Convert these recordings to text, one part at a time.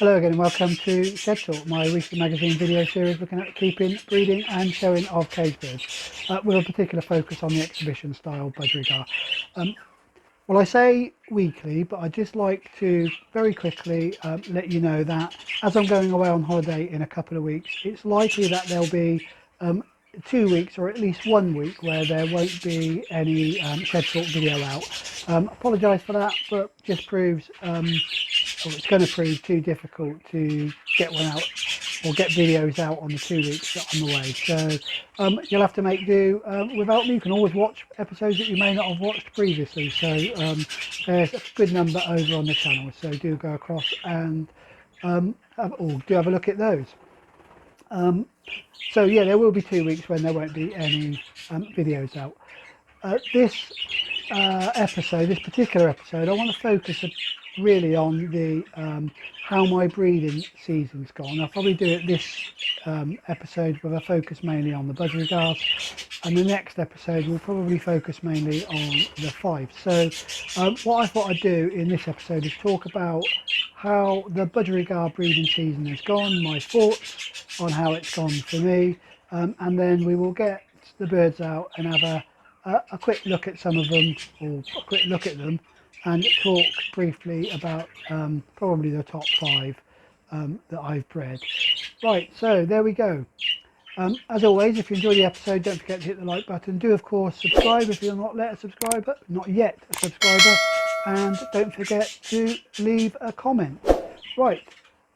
Hello again and welcome to Shed Talk, my weekly magazine video series looking at the keeping, breeding and showing of cage birds, with a particular focus on the exhibition style budgerigar. Well, I say weekly, but I'd just like to very quickly let you know that as I'm going away on holiday in a couple of weeks, it's likely that there'll be 2 weeks or at least 1 week where there won't be any Shed Talk video out. Apologise for that, but just proves, or it's going to prove too difficult to get one out or get videos out on the 2 weeks that I'm away. So you'll have to make do without me. You can always watch episodes that you may not have watched previously. So there's a good number over on the channel. So do go across and do have a look at those. So yeah, there will be 2 weeks when there won't be any videos out. This particular episode, I want to focus really on the how my breeding season's gone. I'll probably do it this episode with a focus mainly on the budgerigars, and the next episode will probably focus mainly on the fives. So what I thought I'd do in this episode is talk about how the budgerigar breeding season has gone, my thoughts on how it's gone for me, and then we will get the birds out and have a quick look at some of them, or a quick look at them, and talk briefly about probably the top 5 that I've bred. Right, so there we go. As always, if you enjoy the episode, don't forget to hit the like button. Do of course subscribe if you're not yet a subscriber, and don't forget to leave a comment. Right,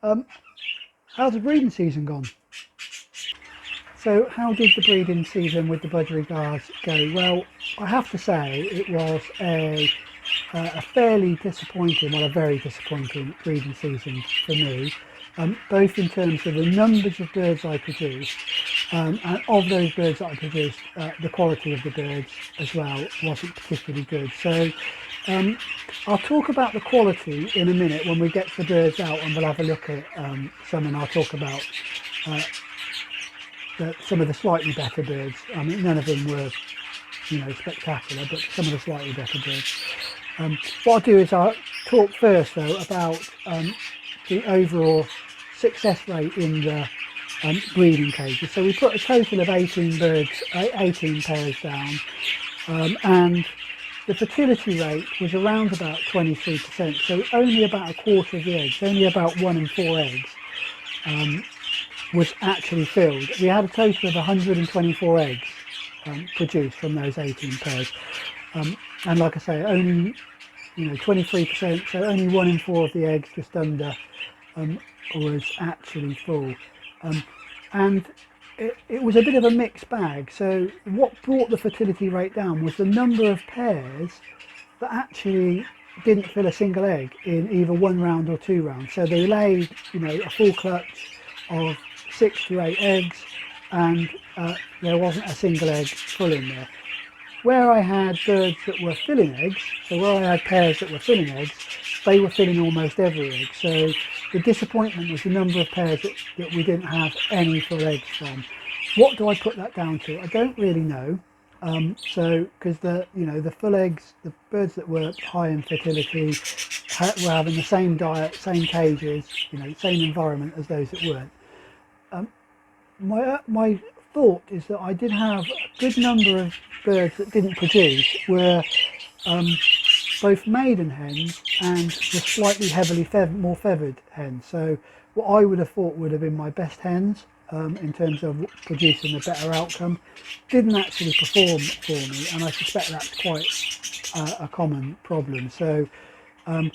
how's the breeding season gone? So how did the breeding season with the budgerigars go? Well, I have to say it was a fairly disappointing, well, a very disappointing breeding season for me, both in terms of the numbers of birds I produced, and of those birds that I produced, the quality of the birds as well wasn't particularly good. So I'll talk about the quality in a minute when we get the birds out, and we'll have a look at some, and I'll talk about some of the slightly better birds. I mean, none of them were, spectacular, but some of the slightly better birds. What I'll do is I'll talk first though about the overall success rate in the breeding cages. So we put a total of 18 birds, 18 pairs down, and the fertility rate was around about 23%. So only about a quarter of the eggs, only about 1 in 4 eggs was actually filled. We had a total of 124 eggs produced from those 18 pairs. And like I say, only 23%, so only 1 in 4 of the eggs, just under, was actually full. And it was a bit of a mixed bag. So what brought the fertility rate down was the number of pairs that actually didn't fill a single egg in either 1 round or 2 rounds. So they laid, a full clutch of 6 to 8 eggs, and there wasn't a single egg full in there. Where I had birds that were filling eggs, so where I had pairs that were filling eggs, they were filling almost every egg. So the disappointment was the number of pairs that we didn't have any full eggs from. What do I put that down to? I don't really know. Because the full eggs, the birds that were high in fertility were having the same diet, same cages, same environment as those that weren't. My thought is that I did have a good number of birds that didn't produce were both maiden hens and the slightly heavily more feathered hens. So what I would have thought would have been my best hens in terms of producing a better outcome didn't actually perform for me, and I suspect that's quite a common problem. So I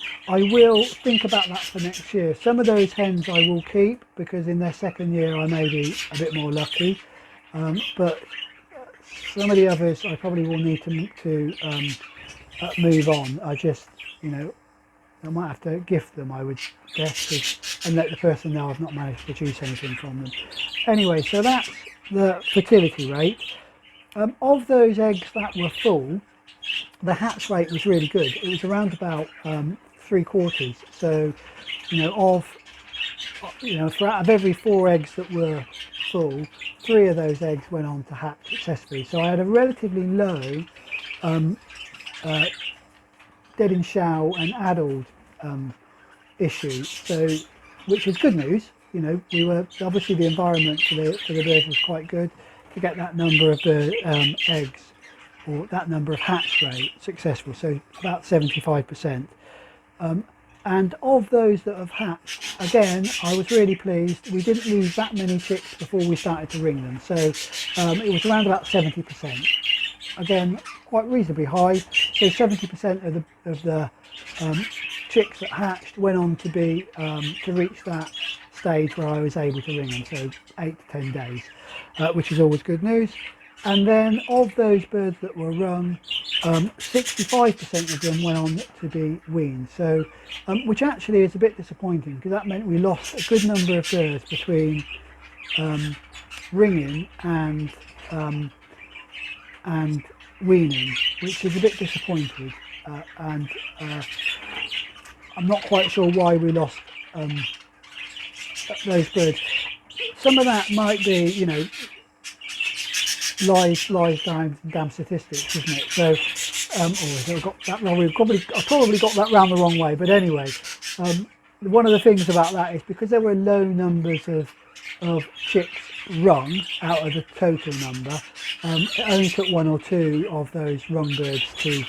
will think about that for next year. Some of those hens I will keep because in their second year I may be a bit more lucky, but some of the others I probably will need to move on. I just, I might have to gift them, I would guess, and let the person know I've not managed to produce anything from them. Anyway, so that's the fertility rate. Of those eggs that were full, the hatch rate was really good. It was around about 3/4. So, out of every 4 eggs that were full, 3 of those eggs went on to hatch successfully. So I had a relatively low dead in shell and addled issue. So which is good news. You know, we were obviously, the environment for the birds was quite good to get that number of eggs, or that number of hatch rate successful, so about 75%. And of those that have hatched, again, I was really pleased. We didn't lose that many chicks before we started to ring them, so it was around about 70%. Again, quite reasonably high. So 70% of the chicks that hatched went on to be to reach that stage where I was able to ring them, so 8 to 10 days, which is always good news. And then of those birds that were rung, 65% of them went on to be weaned, so which actually is a bit disappointing, because that meant we lost a good number of birds between ringing and weaning, which is a bit disappointing, and I'm not quite sure why we lost those birds. Some of that might be, you know, lies damn statistics, isn't it? So, I got that wrong. I probably got that round the wrong way. But anyway, one of the things about that is because there were low numbers of chicks rung out of the total number, it only took 1 or 2 of those rung birds to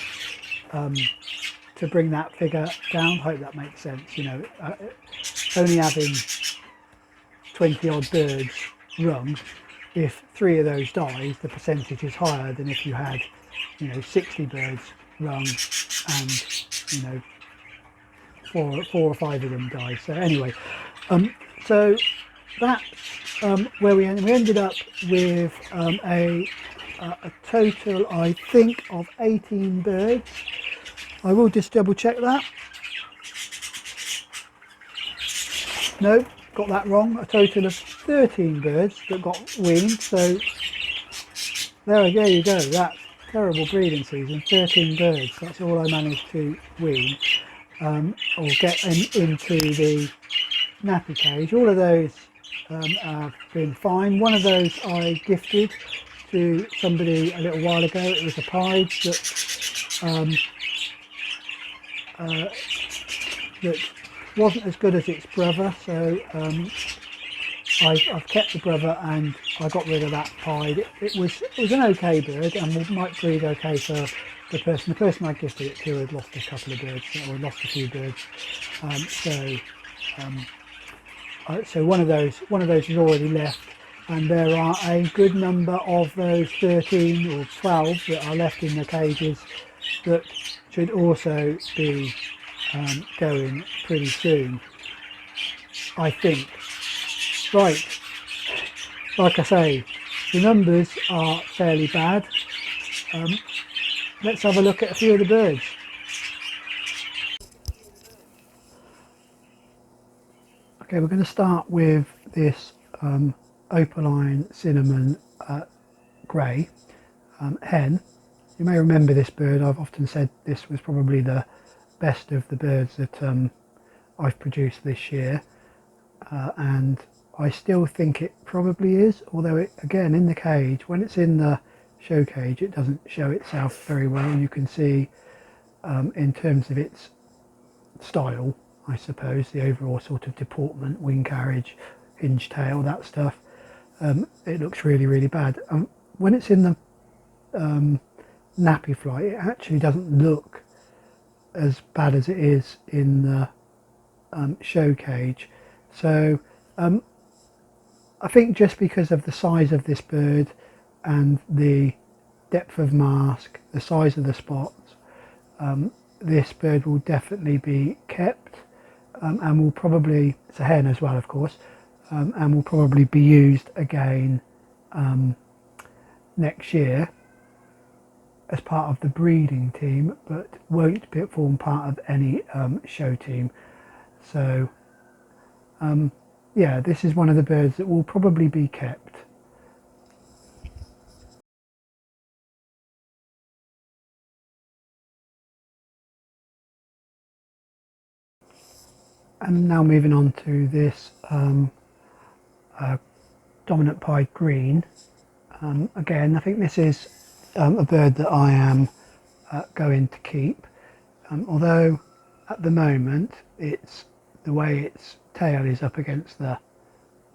bring that figure down. I hope that makes sense. You know, only having 20 odd birds rung, if 3 of those dies, the percentage is higher than if you had, you know, 60 birds rung and, you know, 4 or 5 of them die. So anyway, so that's where we ended up with a total, I think, of 18 birds. I will just double check that. No, got that wrong. A total of 13 birds that got weaned. So there you go. That's terrible breeding season. 13 birds. That's all I managed to wean or get into the nappy cage. All of those have been fine. One of those I gifted to somebody a little while ago. It was a pied that wasn't as good as its brother, so I've kept the brother and I got rid of that pied. It was an okay bird and might breed okay for the person. The person I gifted it to had lost a couple of birds, or lost a few birds. So one of those is already left, and there are a good number of those 13 or 12 that are left in the cages that should also be going pretty soon, I think. Right, like I say, the numbers are fairly bad. Let's have a look at a few of the birds. Okay, we're going to start with this opaline cinnamon grey hen. You may remember this bird. I've often said this was probably the best of the birds that I've produced this year, and I still think it probably is, although it, again, in the cage, when it's in the show cage, it doesn't show itself very well. You can see in terms of its style, I suppose, the overall sort of deportment, wing carriage, hinge tail, that stuff, it looks really, really bad. When it's in the nappy flight, it actually doesn't look as bad as it is in the show cage. So I think just because of the size of this bird and the depth of mask, the size of the spots, this bird will definitely be kept, and will probably, it's a hen as well of course, and will probably be used again next year as part of the breeding team, but won't form part of any show team. So yeah, this is one of the birds that will probably be kept. And now moving on to this dominant pied green. Again, I think this is a bird that I am going to keep, although at the moment it's the way its tail is up against the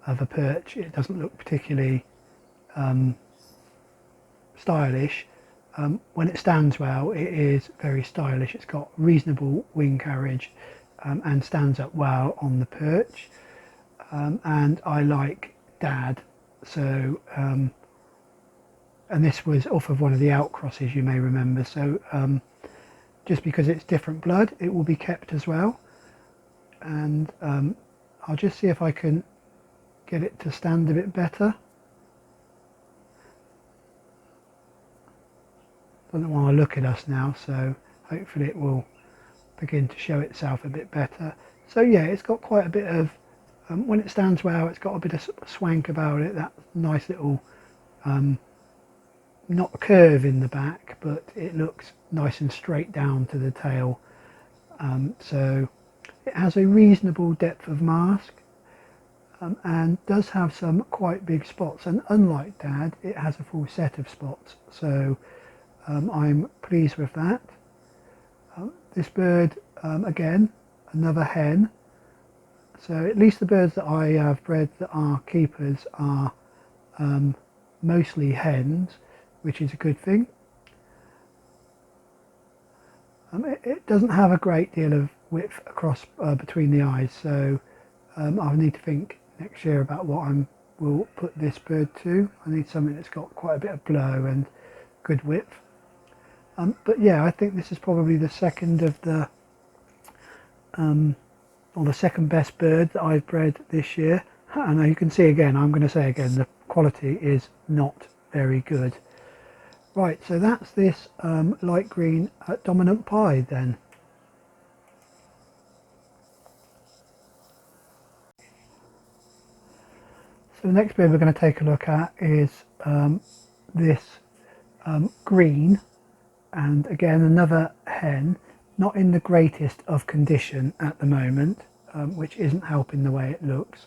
other perch, it doesn't look particularly stylish. When it stands well, it is very stylish. It's got reasonable wing carriage and stands up well on the perch. And I like Dad, so and this was off of one of the outcrosses, you may remember, so just because it's different blood, it will be kept as well. And I'll just see if I can get it to stand a bit better. Doesn't want to look at us now, so hopefully it will begin to show itself a bit better. So yeah, it's got quite a bit of when it stands well, it's got a bit of swank about it, that nice little not curve in the back, but it looks nice and straight down to the tail. So it has a reasonable depth of mask and does have some quite big spots, and unlike Dad, it has a full set of spots, so I'm pleased with that. This bird, again, another hen. So at least the birds that I have bred that are keepers are mostly hens, which is a good thing. It doesn't have a great deal of width across between the eyes, so I'll need to think next year about what I will put this bird to. I need something that's got quite a bit of blow and good width. But yeah, I think this is probably the second of the or the second best bird that I've bred this year. And you can see again, I'm going to say again, the quality is not very good. Right, so that's this light green dominant pied then. So the next bird we're going to take a look at is this green, and again another hen, not in the greatest of condition at the moment, which isn't helping the way it looks.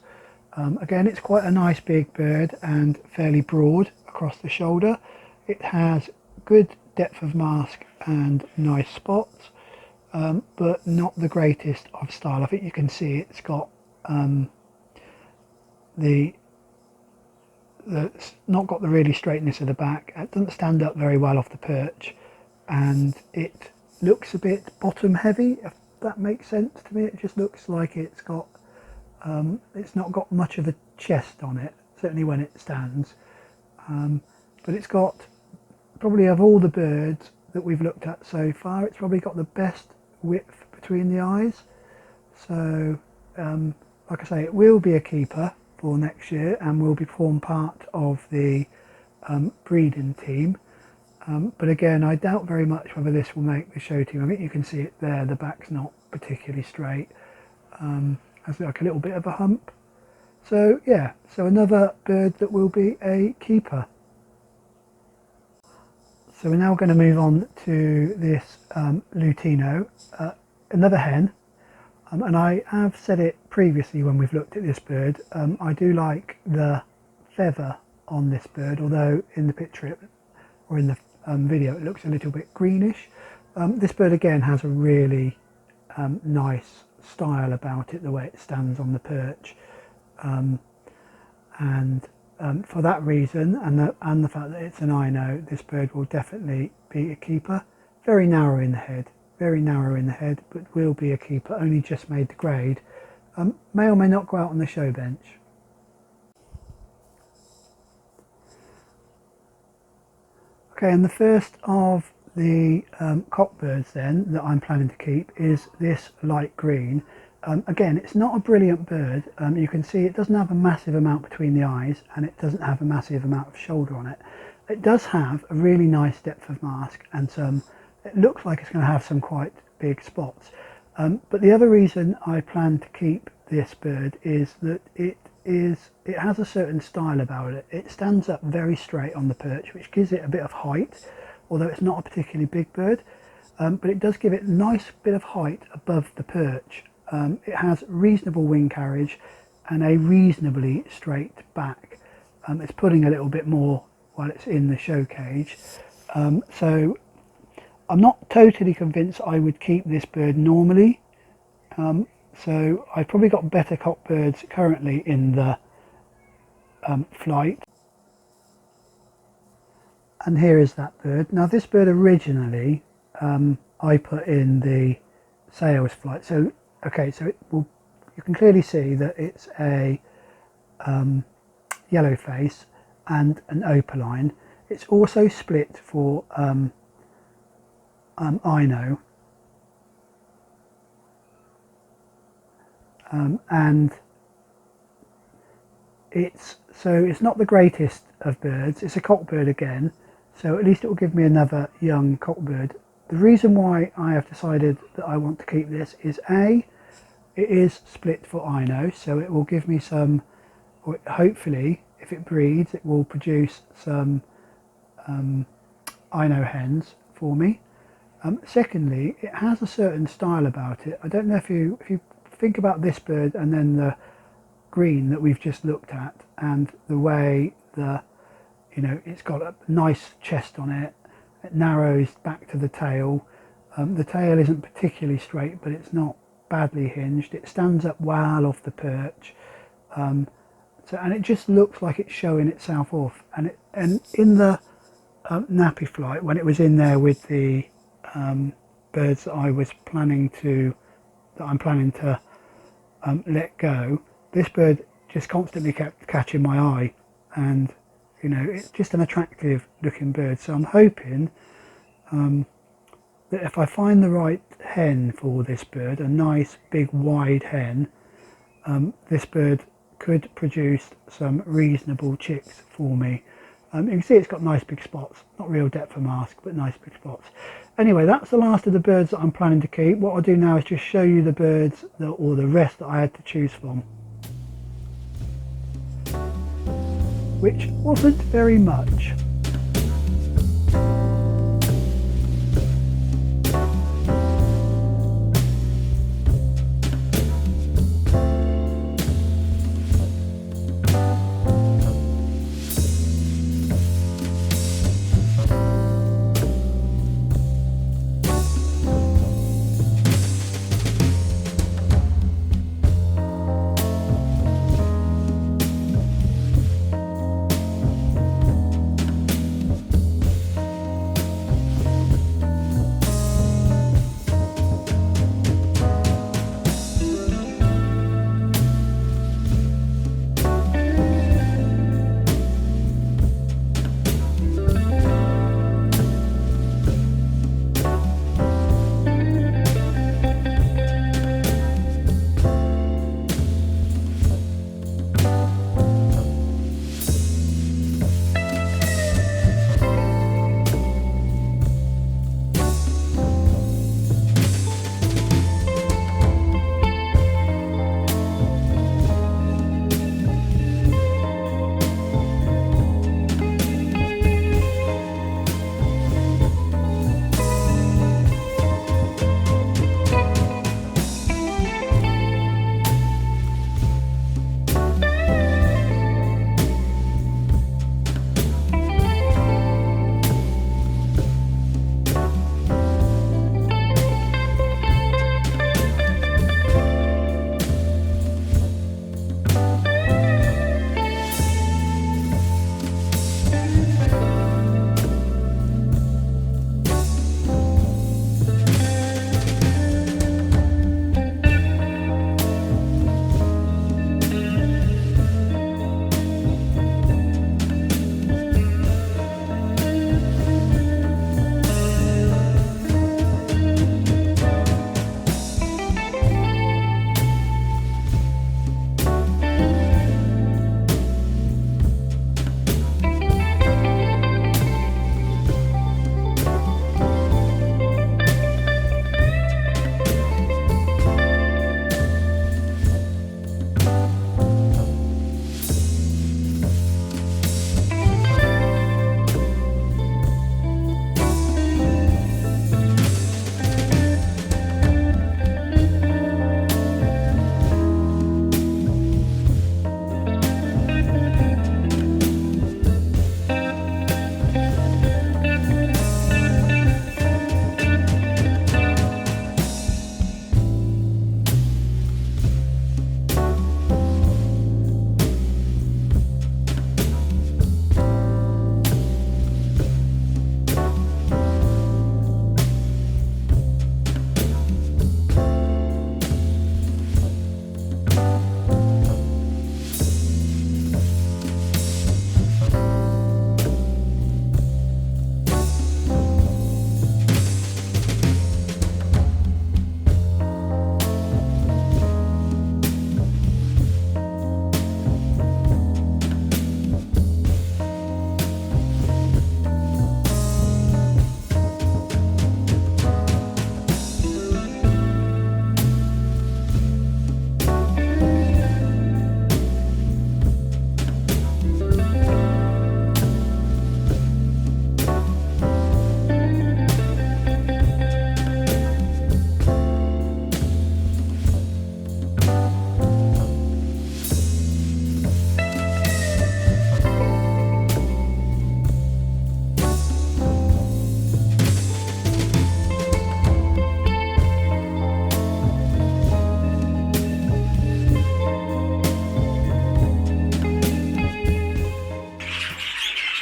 Again, it's quite a nice big bird and fairly broad across the shoulder. It has good depth of mask and nice spots, but not the greatest of style. I think you can see it's got it's not got the really straightness of the back. It doesn't stand up very well off the perch, and it looks a bit bottom heavy, if that makes sense to me. It just looks like it's got it's not got much of a chest on it, certainly when it stands, but it's got, probably of all the birds that we've looked at so far, it's probably got the best width between the eyes. So like I say, it will be a keeper for next year and will form part of the breeding team. But again, I doubt very much whether this will make the show team. I think you can see it there, the back's not particularly straight, has like a little bit of a hump. So yeah, so another bird that will be a keeper. So we're now going to move on to this Lutino, another hen, and I have said it previously when we've looked at this bird. I do like the feather on this bird, although in the picture or in the video it looks a little bit greenish. This bird again has a really nice style about it, the way it stands on the perch, and for that reason and the fact that it's an Ino, this bird will definitely be a keeper. Very narrow in the head, but will be a keeper. Only just made the grade. May or may not go out on the show bench. Okay, and the first of the cockbirds then that I'm planning to keep is this light green. Again, it's not a brilliant bird. You can see it doesn't have a massive amount between the eyes, and it doesn't have a massive amount of shoulder on it. It does have a really nice depth of mask, and it looks like it's going to have some quite big spots. But the other reason I plan to keep this bird is that it has a certain style about it. It stands up very straight on the perch, which gives it a bit of height, although it's not a particularly big bird, but it does give it a nice bit of height above the perch. It has reasonable wing carriage and a reasonably straight back. It's putting a little bit more while it's in the show cage. So I'm not totally convinced I would keep this bird normally, So I've probably got better cockbirds currently in the flight. And here is that bird. Now this bird originally I put in the sales flight. So okay, so you can clearly see that it's a yellow face and an opaline. It's also split for Ino, and it's not the greatest of birds. It's a cockbird again, so at least it will give me another young cockbird. The reason why I have decided that I want to keep this is it is split for Ino, so it will give me some, or hopefully if it breeds it will produce some Ino hens for me. Secondly, it has a certain style about it. I don't know if you think about this bird and then the green that we've just looked at, and the way it's got a nice chest on it. It narrows back to the tail. The tail isn't particularly straight, but it's not badly hinged. It stands up well off the perch, and it just looks like it's showing itself off. And in the nappy flight, when it was in there with the birds that I'm planning to let go, this bird just constantly kept catching my eye, and it's just an attractive looking bird. So I'm hoping that if I find the right hen for this bird, a nice big wide hen, this bird could produce some reasonable chicks for me. You can see it's got nice big spots, not real depth of mask, but nice big spots. Anyway, that's the last of the birds that I'm planning to keep. What I'll do now is just show you the birds or the rest that I had to choose from, which wasn't very much.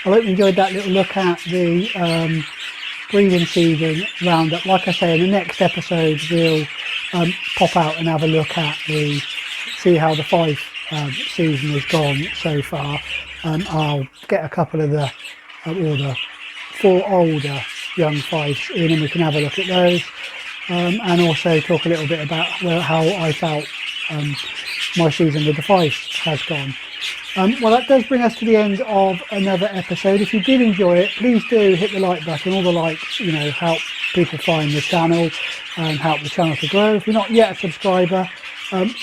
hope you enjoyed that little look at the breeding season roundup. Like I say, in the next episode we'll pop out and have a look at see how the Fife season has gone so far. I'll get a couple of the 4 older young Fifes in and we can have a look at those, and also talk a little bit about how I felt my season with the Fifes has gone. Well, that does bring us to the end of another episode. If you did enjoy it, please do hit the like button. All the likes, you know, help people find the channel and help the channel to grow. If you're not yet a subscriber,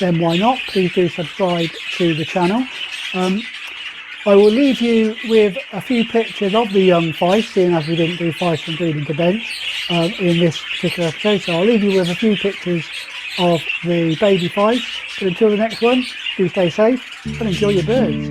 then why not? Please do subscribe to the channel. I will leave you with a few pictures of the young Fife, seeing as we didn't do Fife from breeding to bench in this particular episode. So I'll leave you with a few pictures of the baby Fifes. But until the next one, do stay safe and enjoy your birds.